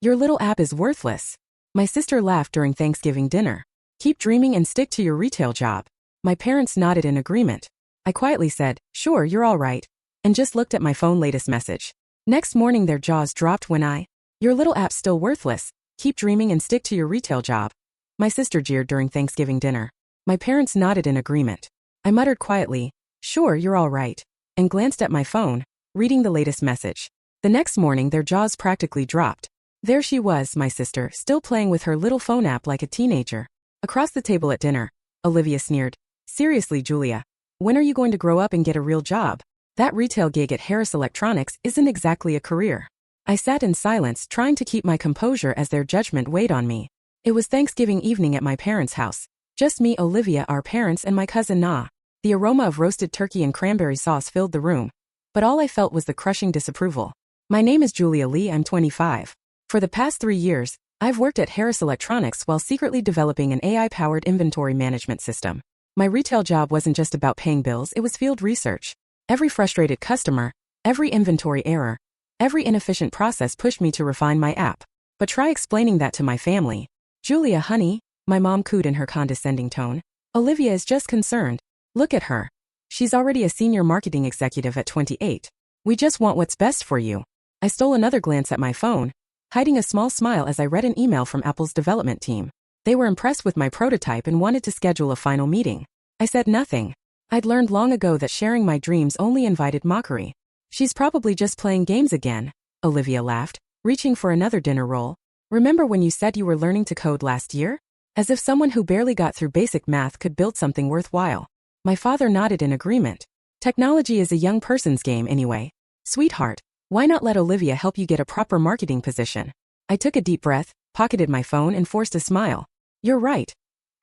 Your little app is worthless. My sister laughed during Thanksgiving dinner. Keep dreaming and stick to your retail job. My parents nodded in agreement. I quietly said, sure, you're all right, and just looked at my phone latest message. Next morning their jaws dropped when your little app's still worthless. Keep dreaming and stick to your retail job. My sister jeered during Thanksgiving dinner. My parents nodded in agreement. I muttered quietly, sure, you're all right, and glanced at my phone, reading the latest message. The next morning their jaws practically dropped. There she was, my sister, still playing with her little phone app like a teenager. Across the table at dinner, Olivia sneered, seriously, Julia, when are you going to grow up and get a real job? That retail gig at Harris Electronics isn't exactly a career. I sat in silence, trying to keep my composure as their judgment weighed on me. It was Thanksgiving evening at my parents' house. Just me, Olivia, our parents, and my cousin Na. The aroma of roasted turkey and cranberry sauce filled the room, but all I felt was the crushing disapproval. My name is Julia Lee, I'm 25. For the past 3 years, I've worked at Harris Electronics while secretly developing an AI-powered inventory management system. My retail job wasn't just about paying bills, it was field research. Every frustrated customer, every inventory error, every inefficient process pushed me to refine my app. But try explaining that to my family. Julia, honey, my mom cooed in her condescending tone. Olivia is just concerned. Look at her. She's already a senior marketing executive at 28. We just want what's best for you. I stole another glance at my phone, hiding a small smile as I read an email from Apple's development team. They were impressed with my prototype and wanted to schedule a final meeting. I said nothing. I'd learned long ago that sharing my dreams only invited mockery. She's probably just playing games again, Olivia laughed, reaching for another dinner roll. Remember when you said you were learning to code last year? As if someone who barely got through basic math could build something worthwhile. My father nodded in agreement. Technology is a young person's game anyway. Sweetheart, why not let Olivia help you get a proper marketing position? I took a deep breath, pocketed my phone and forced a smile. You're right.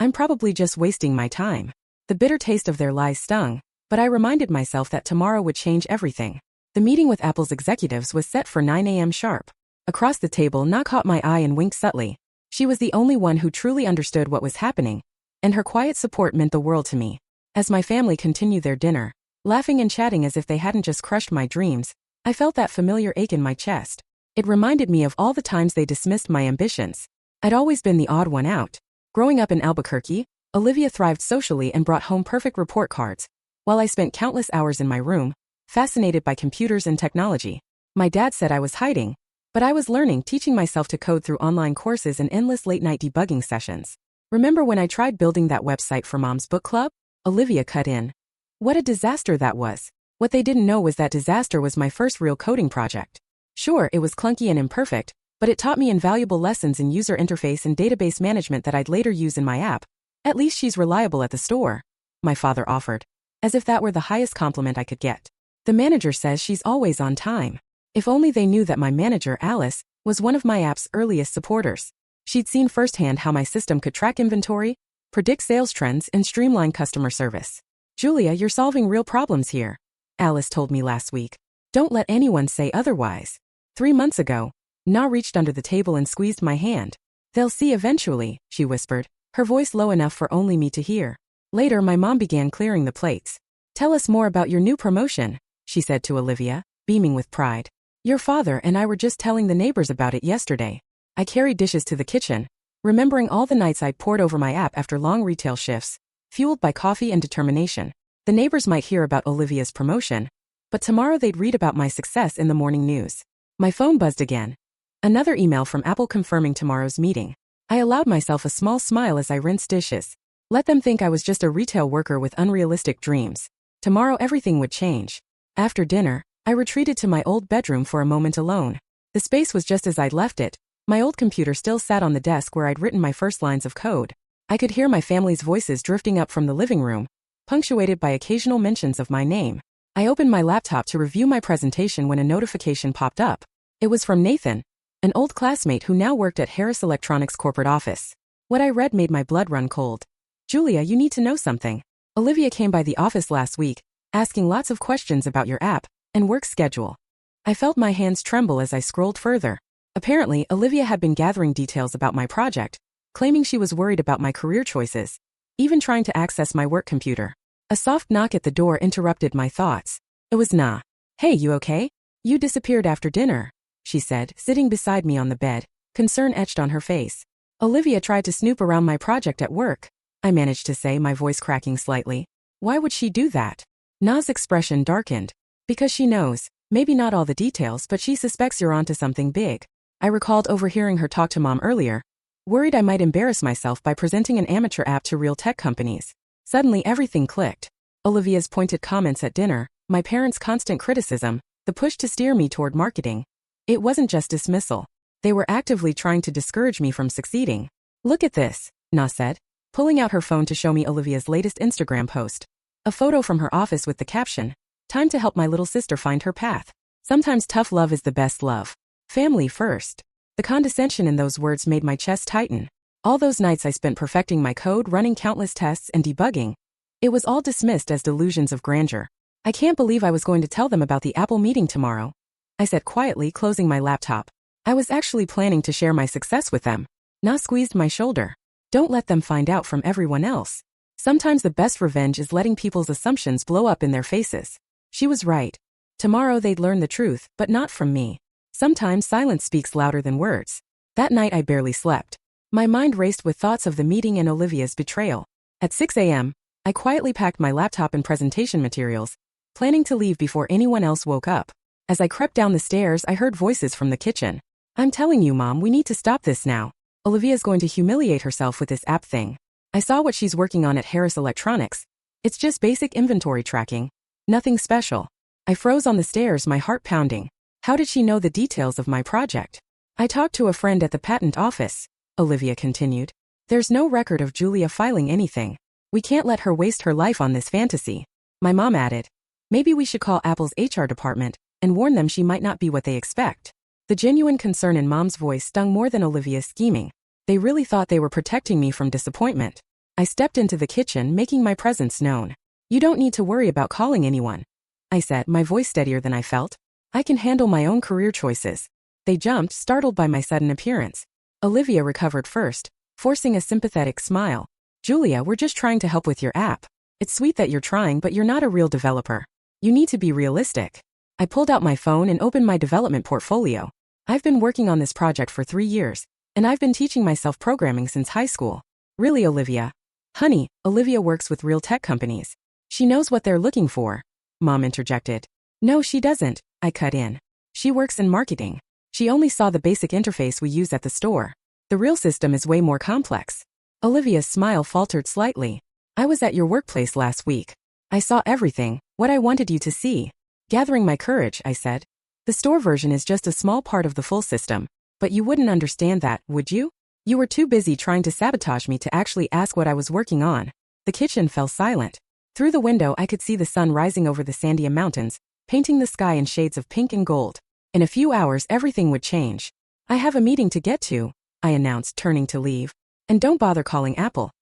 I'm probably just wasting my time. The bitter taste of their lies stung, but I reminded myself that tomorrow would change everything. The meeting with Apple's executives was set for 9 a.m. sharp. Across the table, Na caught my eye and winked subtly. She was the only one who truly understood what was happening, and her quiet support meant the world to me. As my family continued their dinner, laughing and chatting as if they hadn't just crushed my dreams, I felt that familiar ache in my chest. It reminded me of all the times they dismissed my ambitions. I'd always been the odd one out. Growing up in Albuquerque, Olivia thrived socially and brought home perfect report cards, while I spent countless hours in my room, fascinated by computers and technology. My dad said I was hiding, but I was learning, teaching myself to code through online courses and endless late-night debugging sessions. Remember when I tried building that website for Mom's book club? Olivia cut in. What a disaster that was. What they didn't know was that disaster was my first real coding project. Sure, it was clunky and imperfect, but it taught me invaluable lessons in user interface and database management that I'd later use in my app. At least she's reliable at the store, my father offered, as if that were the highest compliment I could get. The manager says she's always on time. If only they knew that my manager, Alice, was one of my app's earliest supporters. She'd seen firsthand how my system could track inventory, predict sales trends, and streamline customer service. Julia, you're solving real problems here, Alice told me last week. Don't let anyone say otherwise. 3 months ago, Na reached under the table and squeezed my hand. They'll see eventually, she whispered, her voice low enough for only me to hear. Later, my mom began clearing the plates. Tell us more about your new promotion, she said to Olivia, beaming with pride. Your father and I were just telling the neighbors about it yesterday. I carried dishes to the kitchen, remembering all the nights I'd poured over my app after long retail shifts, fueled by coffee and determination. The neighbors might hear about Olivia's promotion, but tomorrow they'd read about my success in the morning news. My phone buzzed again. Another email from Apple confirming tomorrow's meeting. I allowed myself a small smile as I rinsed dishes. Let them think I was just a retail worker with unrealistic dreams. Tomorrow everything would change. After dinner, I retreated to my old bedroom for a moment alone. The space was just as I'd left it. My old computer still sat on the desk where I'd written my first lines of code. I could hear my family's voices drifting up from the living room, punctuated by occasional mentions of my name. I opened my laptop to review my presentation when a notification popped up. It was from Nathan, an old classmate who now worked at Harris Electronics' corporate office. What I read made my blood run cold. Julia, you need to know something. Olivia came by the office last week, asking lots of questions about your app and work schedule. I felt my hands tremble as I scrolled further. Apparently, Olivia had been gathering details about my project, claiming she was worried about my career choices, even trying to access my work computer. A soft knock at the door interrupted my thoughts. It was Na. Hey, you okay? You disappeared after dinner, she said, sitting beside me on the bed, Concern etched on her face. Olivia tried to snoop around my project at work, I managed to say, my voice cracking slightly. Why would she do that? Na's expression darkened. Because she knows, maybe not all the details, but she suspects you're onto something big. I recalled overhearing her talk to Mom earlier, worried I might embarrass myself by presenting an amateur app to real tech companies. Suddenly everything clicked. Olivia's pointed comments at dinner, my parents' constant criticism, the push to steer me toward marketing. It wasn't just dismissal. They were actively trying to discourage me from succeeding. Look at this, Na said, pulling out her phone to show me Olivia's latest Instagram post. A photo from her office with the caption, "Time to help my little sister find her path. Sometimes tough love is the best love. Family first." The condescension in those words made my chest tighten. All those nights I spent perfecting my code, running countless tests and debugging. It was all dismissed as delusions of grandeur. I can't believe I was going to tell them about the Apple meeting tomorrow, I said quietly, closing my laptop. I was actually planning to share my success with them. Na squeezed my shoulder. Don't let them find out from everyone else. Sometimes the best revenge is letting people's assumptions blow up in their faces. She was right. Tomorrow they'd learn the truth, but not from me. Sometimes silence speaks louder than words. That night I barely slept. My mind raced with thoughts of the meeting and Olivia's betrayal. At 6 a.m., I quietly packed my laptop and presentation materials, planning to leave before anyone else woke up. As I crept down the stairs, I heard voices from the kitchen. I'm telling you, Mom, we need to stop this now. Olivia's going to humiliate herself with this app thing. I saw what she's working on at Harris Electronics. It's just basic inventory tracking. Nothing special. I froze on the stairs, my heart pounding. How did she know the details of my project? I talked to a friend at the patent office, Olivia continued. There's no record of Julia filing anything. We can't let her waste her life on this fantasy. My mom added, maybe we should call Apple's HR department and warn them she might not be what they expect. The genuine concern in Mom's voice stung more than Olivia's scheming. They really thought they were protecting me from disappointment. I stepped into the kitchen, making my presence known. You don't need to worry about calling anyone, I said, my voice steadier than I felt. I can handle my own career choices. They jumped, startled by my sudden appearance. Olivia recovered first, forcing a sympathetic smile. Julia, we're just trying to help with your app. It's sweet that you're trying, but you're not a real developer. You need to be realistic. I pulled out my phone and opened my development portfolio. I've been working on this project for 3 years, and I've been teaching myself programming since high school. Really, Olivia? Honey, Olivia works with real tech companies. She knows what they're looking for, Mom interjected. No, she doesn't, I cut in. She works in marketing. She only saw the basic interface we use at the store. The real system is way more complex. Olivia's smile faltered slightly. I was at your workplace last week. I saw everything, what I wanted you to see. Gathering my courage, I said. The store version is just a small part of the full system, but you wouldn't understand that, would you? You were too busy trying to sabotage me to actually ask what I was working on. The kitchen fell silent. Through the window I could see the sun rising over the Sandia Mountains, painting the sky in shades of pink and gold. In a few hours everything would change. I have a meeting to get to, I announced, turning to leave. And don't bother calling Apple.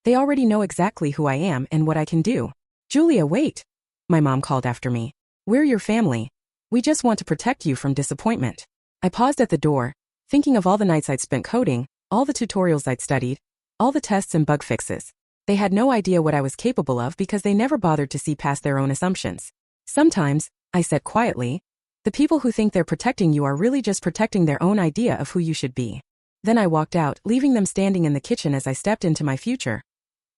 They already know exactly who I am and what I can do. Julia, wait. My mom called after me. We're your family. We just want to protect you from disappointment. I paused at the door, thinking of all the nights I'd spent coding, all the tutorials I'd studied, all the tests and bug fixes. They had no idea what I was capable of because they never bothered to see past their own assumptions. Sometimes, I said quietly, the people who think they're protecting you are really just protecting their own idea of who you should be. Then I walked out, leaving them standing in the kitchen as I stepped into my future.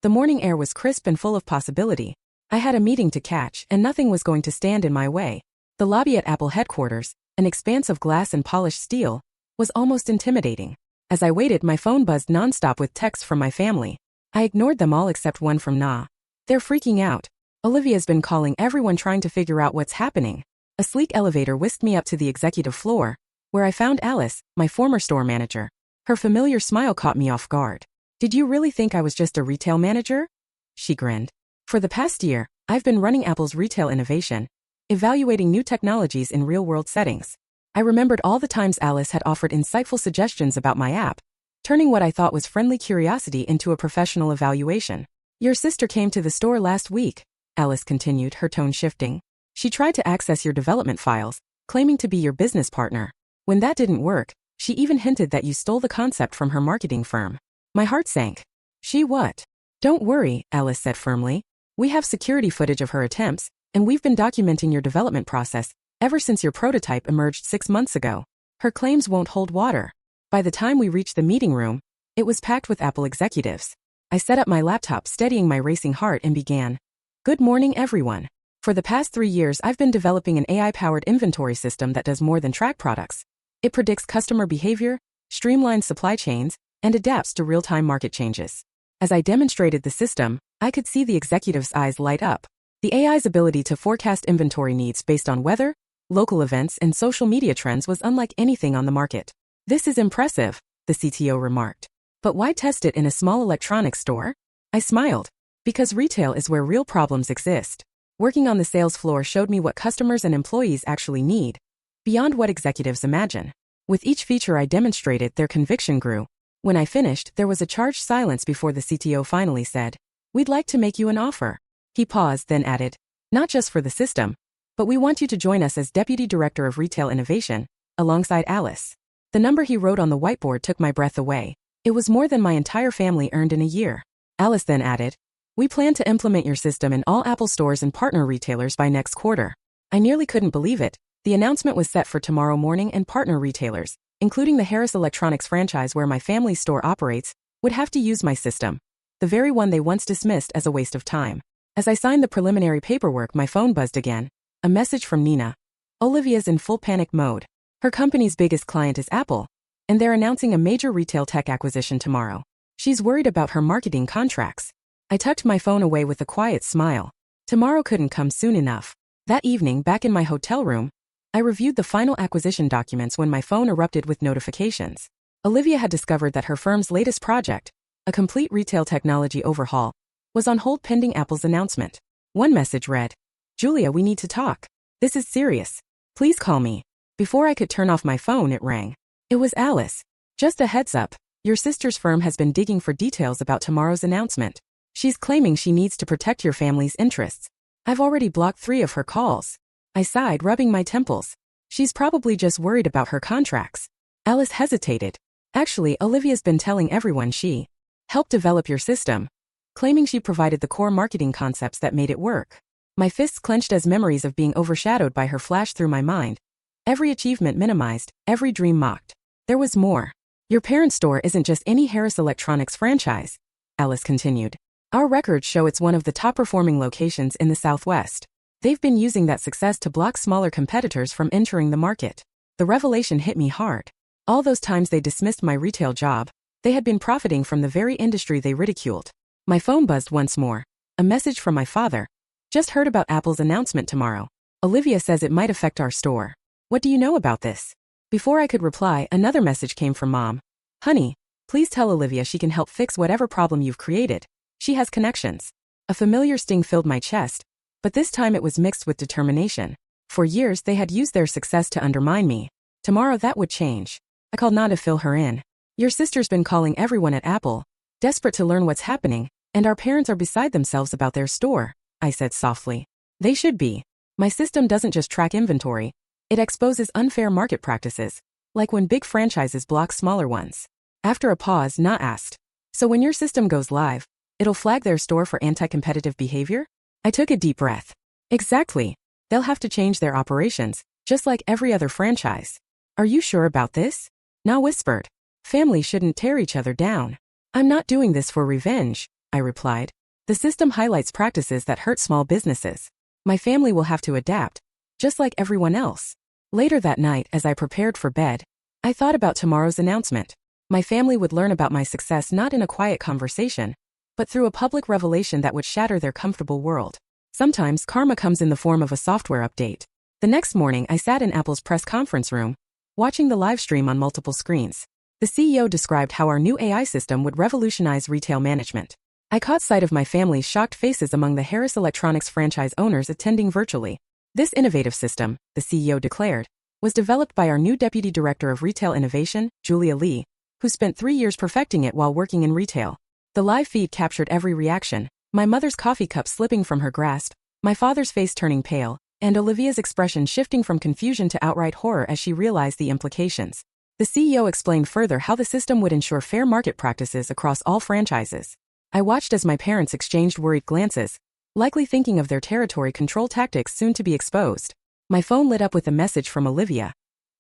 The morning air was crisp and full of possibility. I had a meeting to catch, and nothing was going to stand in my way. The lobby at Apple headquarters, an expanse of glass and polished steel, was almost intimidating. As I waited, my phone buzzed nonstop with texts from my family. I ignored them all except one from Na. They're freaking out. Olivia's been calling everyone trying to figure out what's happening. A sleek elevator whisked me up to the executive floor, where I found Alice, my former store manager. Her familiar smile caught me off guard. Did you really think I was just a retail manager? She grinned. For the past year, I've been running Apple's retail innovation, evaluating new technologies in real-world settings. I remembered all the times Alice had offered insightful suggestions about my app, turning what I thought was friendly curiosity into a professional evaluation. Your sister came to the store last week, Alice continued, her tone shifting. She tried to access your development files, claiming to be your business partner. When that didn't work, she even hinted that you stole the concept from her marketing firm. My heart sank. She what? Don't worry, Alice said firmly. We have security footage of her attempts, and we've been documenting your development process ever since your prototype emerged 6 months ago. Her claims won't hold water. By the time we reached the meeting room, it was packed with Apple executives. I set up my laptop, steadying my racing heart, and began. Good morning, everyone. For the past 3 years, I've been developing an AI-powered inventory system that does more than track products. It predicts customer behavior, streamlines supply chains, and adapts to real-time market changes. As I demonstrated the system, I could see the executives' eyes light up. The AI's ability to forecast inventory needs based on weather, local events, and social media trends was unlike anything on the market. This is impressive, the CTO remarked. But why test it in a small electronics store? I smiled. Because retail is where real problems exist. Working on the sales floor showed me what customers and employees actually need, beyond what executives imagine. With each feature I demonstrated, their conviction grew. When I finished, there was a charged silence before the CTO finally said, "We'd like to make you an offer." He paused, then added, "Not just for the system, but we want you to join us as Deputy Director of Retail Innovation, alongside Alice." The number he wrote on the whiteboard took my breath away. It was more than my entire family earned in a year. Alice then added, "We plan to implement your system in all Apple stores and partner retailers by next quarter." I nearly couldn't believe it. The announcement was set for tomorrow morning, and partner retailers, including the Harris Electronics franchise where my family's store operates, would have to use my system, the very one they once dismissed as a waste of time. As I signed the preliminary paperwork, my phone buzzed again. A message from Nina. Olivia's in full panic mode. Her company's biggest client is Apple, and they're announcing a major retail tech acquisition tomorrow. She's worried about her marketing contracts. I tucked my phone away with a quiet smile. Tomorrow couldn't come soon enough. That evening, back in my hotel room, I reviewed the final acquisition documents when my phone erupted with notifications. Olivia had discovered that her firm's latest project, a complete retail technology overhaul, was on hold pending Apple's announcement. One message read, "Julia, we need to talk. This is serious. Please call me." Before I could turn off my phone, it rang. It was Alice. "Just a heads up, your sister's firm has been digging for details about tomorrow's announcement. She's claiming she needs to protect your family's interests. I've already blocked 3 of her calls." I sighed, rubbing my temples. She's probably just worried about her contracts. Alice hesitated. "Actually, Olivia's been telling everyone she helped develop your system, claiming she provided the core marketing concepts that made it work." My fists clenched as memories of being overshadowed by her flashed through my mind. Every achievement minimized, every dream mocked. There was more. "Your parents' store isn't just any Harris Electronics franchise," Alice continued. "Our records show it's one of the top-performing locations in the Southwest. They've been using that success to block smaller competitors from entering the market." The revelation hit me hard. All those times they dismissed my retail job, they had been profiting from the very industry they ridiculed. My phone buzzed once more. A message from my father. "Just heard about Apple's announcement tomorrow. Olivia says it might affect our store. What do you know about this?" Before I could reply, another message came from Mom. "Honey, please tell Olivia she can help fix whatever problem you've created. She has connections." A familiar sting filled my chest, but this time it was mixed with determination. For years they had used their success to undermine me. Tomorrow that would change. I called Nana to fill her in. "Your sister's been calling everyone at Apple, desperate to learn what's happening, and our parents are beside themselves about their store," I said softly. "They should be. My system doesn't just track inventory. It exposes unfair market practices, like when big franchises block smaller ones." After a pause, Na asked, "So when your system goes live, it'll flag their store for anti-competitive behavior?" I took a deep breath. "Exactly. They'll have to change their operations, just like every other franchise." "Are you sure about this?" Na whispered. "Families shouldn't tear each other down." "I'm not doing this for revenge," I replied. "The system highlights practices that hurt small businesses. My family will have to adapt, just like everyone else." Later that night, as I prepared for bed, I thought about tomorrow's announcement. My family would learn about my success not in a quiet conversation, but through a public revelation that would shatter their comfortable world. Sometimes karma comes in the form of a software update. The next morning, I sat in Apple's press conference room, watching the live stream on multiple screens. The CEO described how our new AI system would revolutionize retail management. I caught sight of my family's shocked faces among the Harris Electronics franchise owners attending virtually. "This innovative system," the CEO declared, "was developed by our new Deputy Director of Retail Innovation, Julia Lee, who spent 3 years perfecting it while working in retail." The live feed captured every reaction, my mother's coffee cup slipping from her grasp, my father's face turning pale, and Olivia's expression shifting from confusion to outright horror as she realized the implications. The CEO explained further how the system would ensure fair market practices across all franchises. I watched as my parents exchanged worried glances, likely thinking of their territory control tactics soon to be exposed. My phone lit up with a message from Olivia.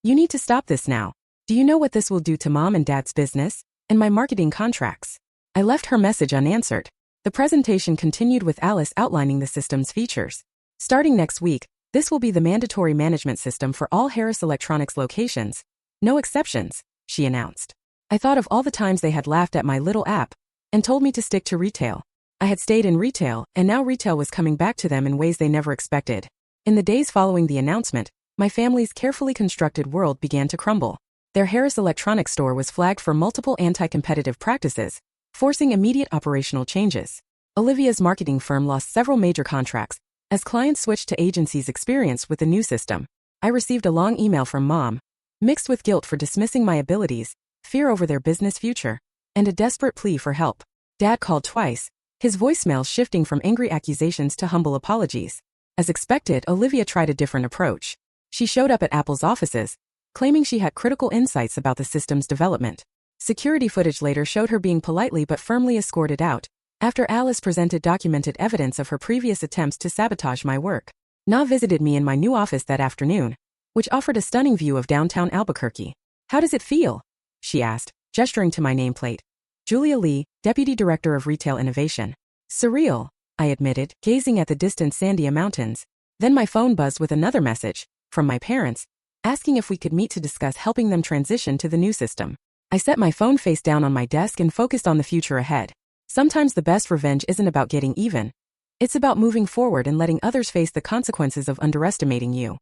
"You need to stop this now. Do you know what this will do to Mom and Dad's business and my marketing contracts? I left her message unanswered. The presentation continued with Alice outlining the system's features. Starting next week, this will be the mandatory management system for all Harris Electronics locations. No exceptions, she announced. I thought of all the times they had laughed at my little app and told me to stick to retail. I had stayed in retail, and now retail was coming back to them in ways they never expected. In the days following the announcement, my family's carefully constructed world began to crumble. Their Harris Electronics store was flagged for multiple anti-competitive practices, forcing immediate operational changes. Olivia's marketing firm lost several major contracts as clients switched to agencies experienced with the new system. I received a long email from Mom, mixed with guilt for dismissing my abilities, fear over their business future, and a desperate plea for help. Dad called twice, his voicemail shifting from angry accusations to humble apologies. As expected, Olivia tried a different approach. She showed up at Apple's offices, claiming she had critical insights about the system's development. Security footage later showed her being politely but firmly escorted out, after Alice presented documented evidence of her previous attempts to sabotage my work. Na visited me in my new office that afternoon, which offered a stunning view of downtown Albuquerque. "How does it feel?" she asked, gesturing to my nameplate. Julia Lee, Deputy Director of Retail Innovation. "Surreal," I admitted, gazing at the distant Sandia Mountains. Then my phone buzzed with another message, from my parents, asking if we could meet to discuss helping them transition to the new system. I set my phone face down on my desk and focused on the future ahead. Sometimes the best revenge isn't about getting even. It's about moving forward and letting others face the consequences of underestimating you.